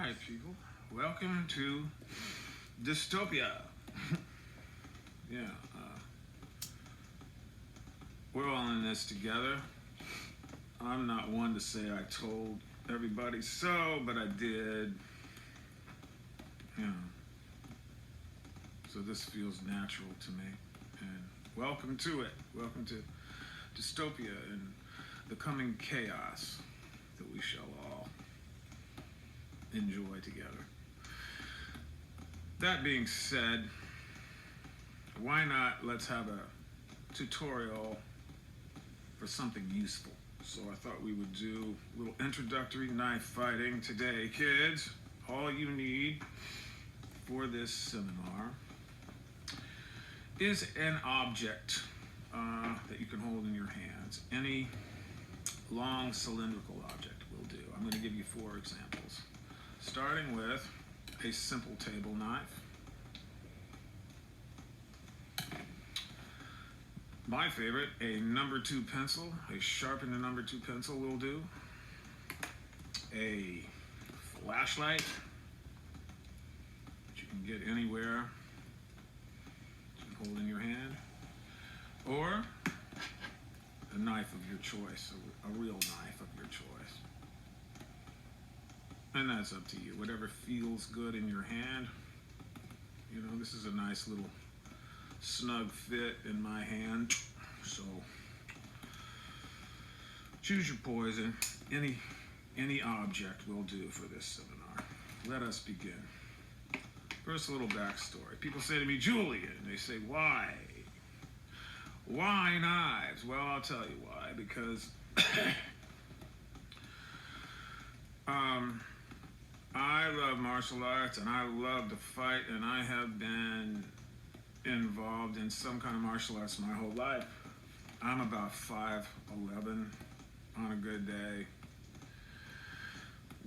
right, people. Welcome to Dystopia. yeah, we're all in this together. I'm not one to say I told everybody so, but I did. Yeah. So this feels natural to me. And welcome to it. Welcome to Dystopia and the coming chaos that we shall all enjoy together. That being said, why not let's have a tutorial for something useful. So I thought we would do a little introductory knife fighting today, kids. All you need for this seminar is an object that you can hold in your hands. Any long cylindrical object will do. I'm going to give you 4 examples. Starting with a simple table knife. My favorite, a number 2 pencil, a sharpened number 2 pencil will do. A flashlight that you can get anywhere, you can hold in your hand. Or a knife of your choice, a real knife of your choice. And that's up to you, whatever feels good in your hand. You know, this is a nice little snug fit in my hand, so choose your poison. Any object will do for this seminar. Let us begin. First, a little backstory. People say to me, Julian, they say, why? Why knives? Well, I'll tell you why. Because I love martial arts and I love to fight, and I have been involved in some kind of martial arts my whole life. I'm about 5'11" on a good day,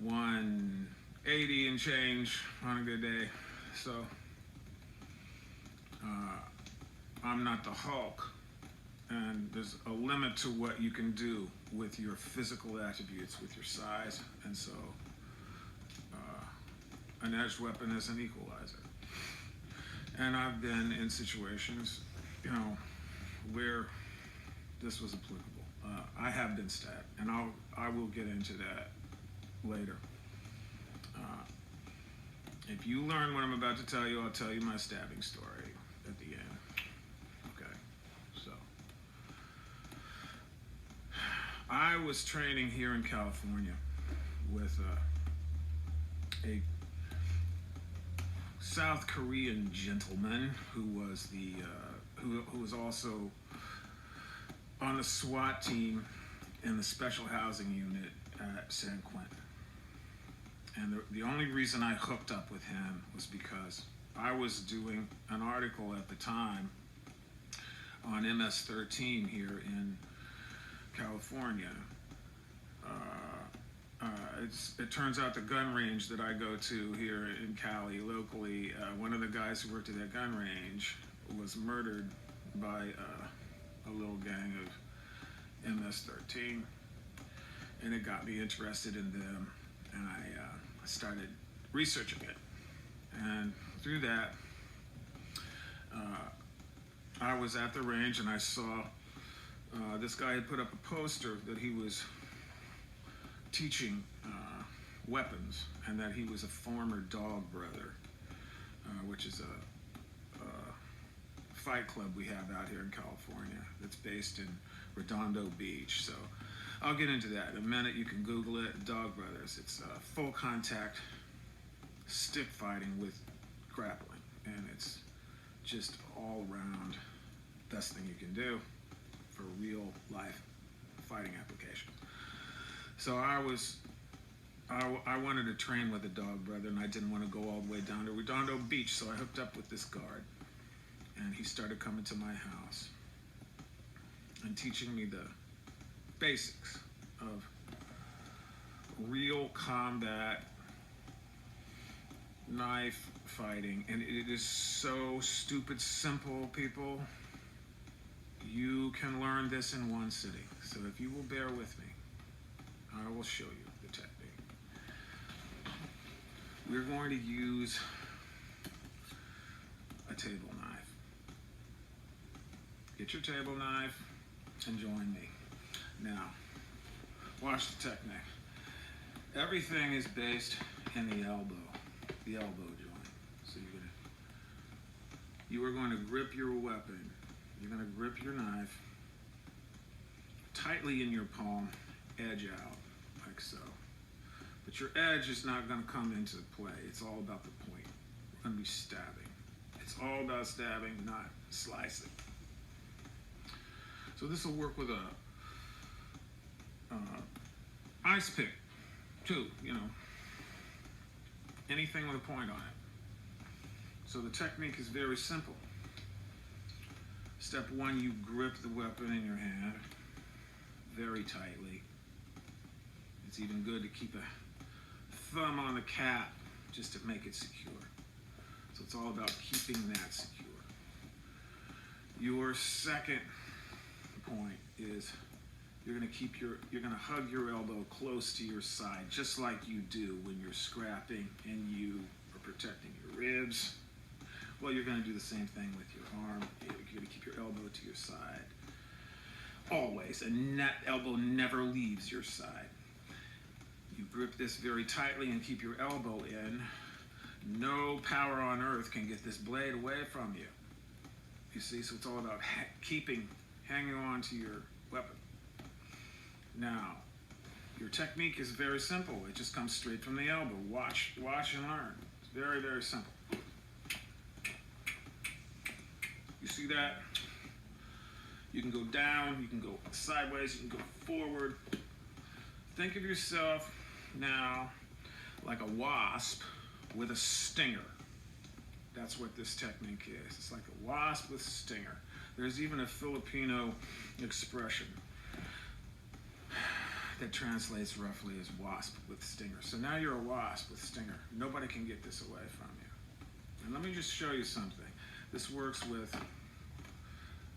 180 and change on a good day. So I'm not the Hulk, and there's a limit to what you can do with your physical attributes, with your size, and so an edged weapon is an equalizer. And I've been in situations, you know, where this was applicable. I have been stabbed, and I will get into that later. If you learn what I'm about to tell you, I'll tell you my stabbing story at the end. Okay, so I was training here in California with a South Korean gentleman who was who was also on the SWAT team in the Special Housing Unit at San Quentin. And the only reason I hooked up with him was because I was doing an article at the time on MS-13 here in California. It turns out the gun range that I go to here in Cali locally, one of the guys who worked at that gun range was murdered by a little gang of MS-13, and it got me interested in them, and I started researching it. And through that, I was at the range and I saw this guy had put up a poster that he was teaching weapons, and that he was a former dog brother, which is a fight club we have out here in California that's based in Redondo Beach. So I'll get into that in a minute. You can Google it, Dog Brothers. It's full contact stick fighting with grappling, and it's just all around best thing you can do for real life fighting application. So I wanted to train with a dog brother, and I didn't want to go all the way down to Redondo Beach, so I hooked up with this guard, and he started coming to my house and teaching me the basics of real combat knife fighting. And it is so stupid simple, people. You can learn this in one sitting. So if you will bear with me, I will show you the technique. we're going to use a table knife. Get your table knife and join me. Now, watch the technique. Everything is based in the elbow joint. So you are going to grip your weapon. You're going to grip your knife tightly in your palm, edge out, like so. But your edge is not going to come into play. It's all about the point. We're going to be stabbing. It's all about stabbing, not slicing. So this will work with a ice pick too, you know, anything with a point on it. So the technique is very simple. Step one, you grip the weapon in your hand very tightly. It's even good to keep a thumb on the cap just to make it secure. So it's all about keeping that secure. Your second point is you're gonna hug your elbow close to your side, just like you do when you're scrapping and you are protecting your ribs. Well, you're gonna do the same thing with your arm. You're gonna keep your elbow to your side. Always, and that elbow never leaves your side. You grip this very tightly and keep your elbow in. No power on earth can get this blade away from you. You see, so it's all about hanging on to your weapon. Now, your technique is very simple. It just comes straight from the elbow. Watch and learn. It's very, very simple. You see that? You can go down, you can go sideways, you can go forward. Think of yourself now like a wasp with a stinger. That's what this technique is. It's like a wasp with stinger. There's even a Filipino expression that translates roughly as wasp with stinger. So now you're a wasp with stinger. Nobody can get this away from you. And let me just show you something. This works with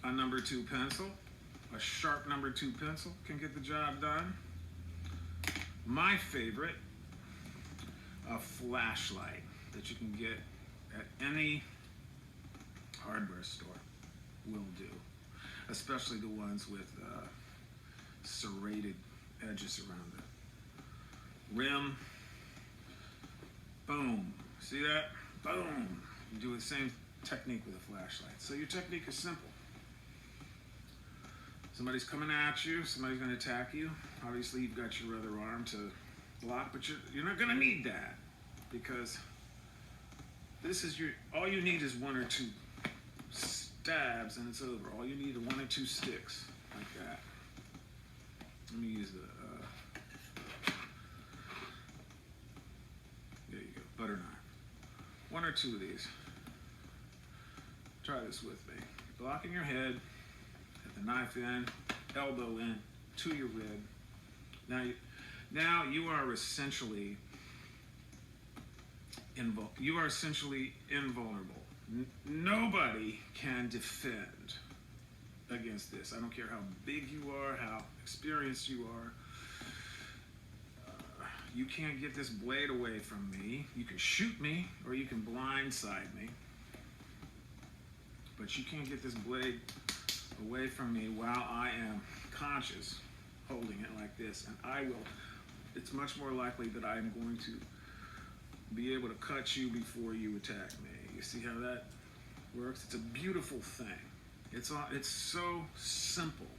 a number 2 pencil. A sharp number 2 pencil can get the job done. My favorite, a flashlight that you can get at any hardware store will do, especially the ones with serrated edges around the rim. Boom. See that? Boom. You do the same technique with a flashlight. So your technique is simple. Somebody's coming at you, somebody's going to attack you. Obviously, you've got your other arm to block, but you're not going to need that, because this is all you need is 1 or 2 stabs and it's over. All you need are 1 or 2 sticks like that. Let me use there you go, butter knife. 1 or 2 of these. Try this with me. Blocking your head, at the knife in, elbow in, to your rib. Now you are essentially invulnerable. Nobody can defend against this. I don't care how big you are, how experienced you are. You can't get this blade away from me. You can shoot me or you can blindside me, but you can't get this blade away from me while I am conscious, holding it like this. And it's much more likely that I am going to be able to cut you before you attack me. You see how that works? It's a beautiful thing. It's so simple.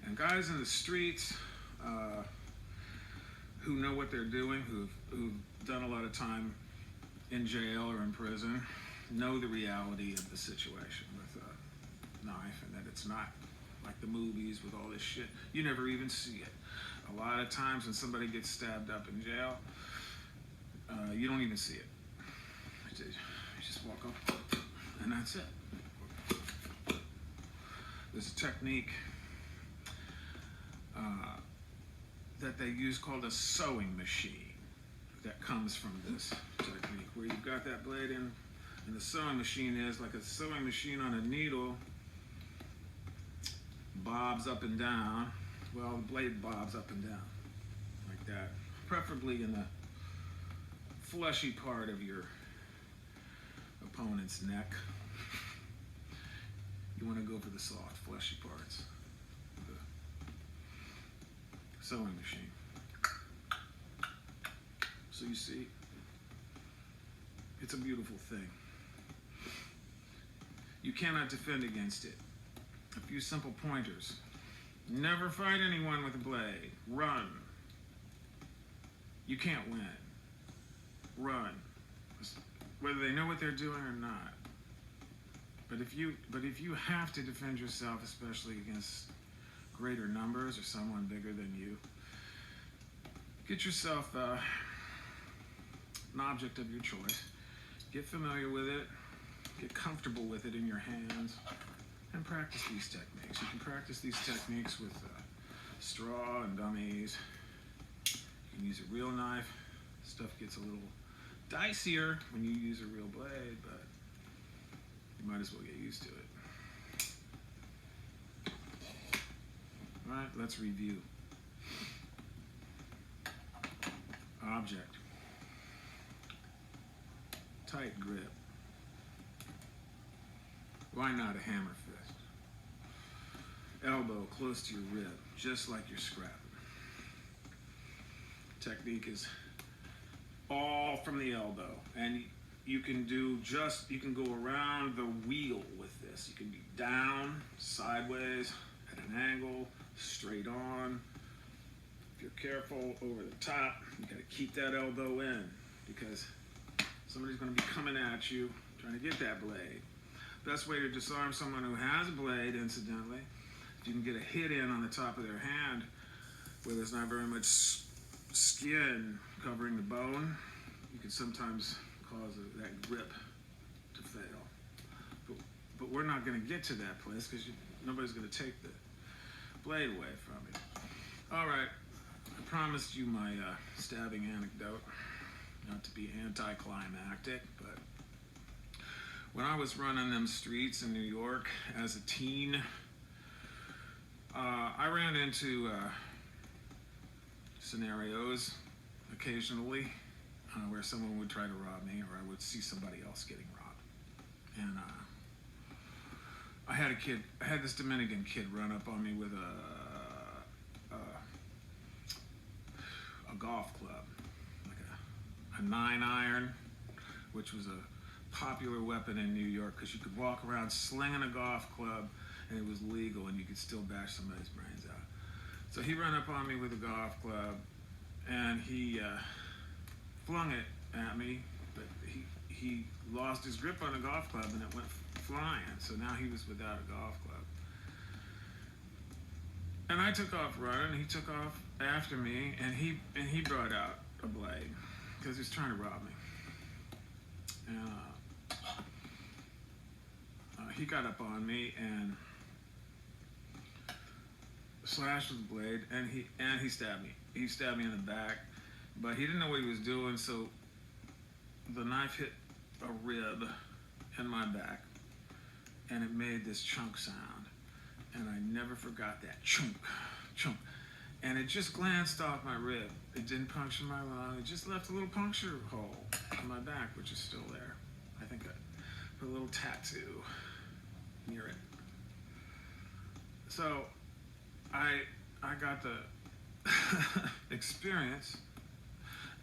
And guys in the streets who know what they're doing, who've done a lot of time in jail or in prison, know the reality of the situation with a knife, and that it's not like the movies with all this shit. You never even see it. A lot of times when somebody gets stabbed up in jail, you don't even see it. You just walk up, and that's it. There's a technique that they use called a sewing machine that comes from this technique, where you've got that blade in, and the sewing machine is like a sewing machine on a needle, bobs up and down. Well, the blade bobs up and down like that, preferably in the fleshy part of your opponent's neck. You want to go for the soft, fleshy parts. The sewing machine. So you see, it's a beautiful thing. You cannot defend against it. A few simple pointers. Never fight anyone with a blade. Run. You can't win. Run. Whether they know what they're doing or not. But if you have to defend yourself, especially against greater numbers or someone bigger than you, get yourself an object of your choice. Get familiar with it. Get comfortable with it in your hands. And practice these techniques. You can practice these techniques with straw and dummies. You can use a real knife. Stuff gets a little dicier when you use a real blade, but you might as well get used to it. All right, let's review. Object. Tight grip. Why not a hammer fist? Elbow close to your rib, just like you're scrapping. Technique is all from the elbow, and you can go around the wheel with this. You can be down, sideways, at an angle, straight on. If you're careful, over the top. You got to keep that elbow in, because somebody's going to be coming at you, trying to get that blade. Best way to disarm someone who has a blade, incidentally, if you can get a hit in on the top of their hand where there's not very much skin covering the bone, you can sometimes cause that grip to fail. But we're not going to get to that place because nobody's going to take the blade away from you. All right, I promised you my stabbing anecdote, not to be anticlimactic, but when I was running them streets in New York as a teen, I ran into scenarios occasionally where someone would try to rob me, or I would see somebody else getting robbed. And I had this Dominican kid run up on me with a golf club, like a 9-iron, which was a popular weapon in New York because you could walk around slinging a golf club and it was legal and you could still bash somebody's brains out. So he ran up on me with a golf club and he flung it at me, but he lost his grip on the golf club and it went flying. So now he was without a golf club. And I took off running, and he took off after me, and he brought out a blade because he was trying to rob me. And he got up on me and slashed with the blade, and he stabbed me. He stabbed me in the back, but he didn't know what he was doing, so the knife hit a rib in my back, and it made this chunk sound, and I never forgot that chunk, chunk, and it just glanced off my rib. It didn't puncture my lung. It just left a little puncture hole in my back, which is still there. I think I put a little tattoo near it. So I got the experience,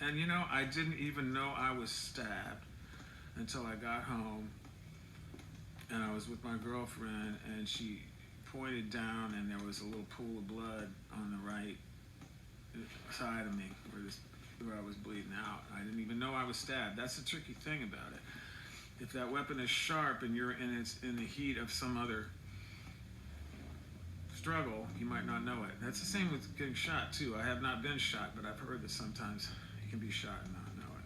and I didn't even know I was stabbed until I got home, and I was with my girlfriend, and she pointed down, and there was a little pool of blood on the right side of me where I was bleeding out. I didn't even know I was stabbed. That's the tricky thing about it. If that weapon is sharp and you're in the heat of some other struggle, you might not know it. That's the same with getting shot too. I have not been shot, but I've heard that sometimes you can be shot and not know it.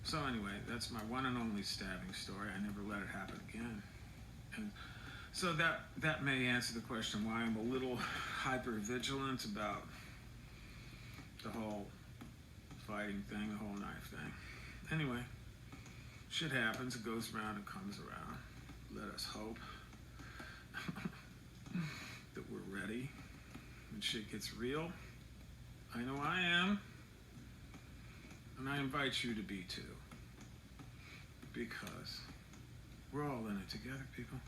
So anyway, that's my one and only stabbing story. I never let it happen again. And so that may answer the question why I'm a little hyper vigilant about the whole fighting thing, the whole knife thing. Anyway, shit happens, it goes around and comes around. Let us hope that we're ready when shit gets real. I know I am. And I am invite you to be too. Because we're all in it together, people.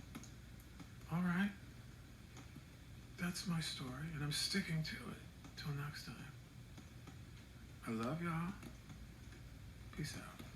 All right? That's my story, and I'm sticking to it. Till next time. I love y'all. Peace out.